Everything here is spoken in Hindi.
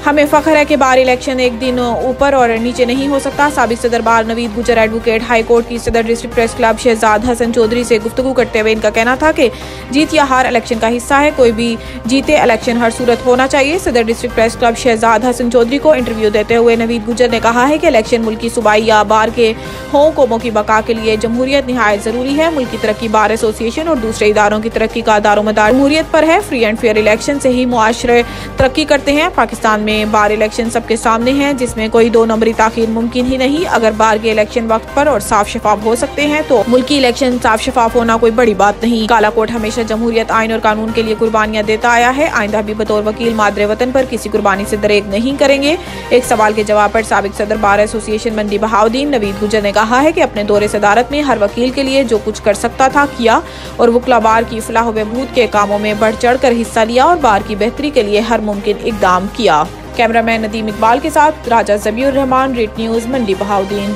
हमें फख्र है कि बार इलेक्शन एक दिन ऊपर और नीचे नहीं हो सकता। साबिक सदर बार नवीद गुजर एडवोकेट हाई कोर्ट की सदर district press club Shahzad Hasan Chaudhry से गुफ्तगू करते हुए इनका कहना था कि जीत या हार इलेक्शन का हिस्सा है, कोई भी जीते इलेक्शन हर सूरत होना चाहिए। सदर district press club Shahzad Hasan Chaudhry को इंटरव्यू देते हुए नवीद गुजर ने कहा है कि इलेक्शन मुल्क की सूबाई या बार के हों कौमों की बका के लिए जमहूरियत निहायत जरूरी है। मुल्क की तरक्की बार एसोसिएशन और दूसरे इदारों की तरक्की का दारोमदार जमहूरियत पर है। फ्री एंड फेयर इलेक्शन से ही मुआशरे तरक्की करते हैं। पाकिस्तान में बार इलेक्शन सबके सामने हैं, जिसमें कोई 2 नंबरी ताखीर मुमकिन ही नहीं। अगर बार के इलेक्शन वक्त पर और साफ शफाफ हो सकते हैं तो मुल्की इलेक्शन साफ शफाफ होना कोई बड़ी बात नहीं। काला कोर्ट हमेशा जमहूरियत, आइन और कानून के लिए कुर्बानियां देता आया है। आइंदा भी बतौर वकील मादरे वतन पर किसी कुर्बानी से दरेक नहीं करेंगे। एक सवाल के जवाब पर साबिक सदर बार एसोसिएशन मंडी बहाउद्दीन नवीद गुजर ने कहा है कि अपने दौरे सदारत में हर वकील के लिए जो कुछ कर सकता था किया और वकला बार की फलाह व बहबूद के कामों में बढ़ चढ़ कर हिस्सा लिया और बार की बेहतरी के लिए हर मुमकिन इकदाम किया। कैमरामैन नदीम इकबाल के साथ राजा ज़बीउर रहमान, रेड न्यूज़, मंडी बहाउद्दीन।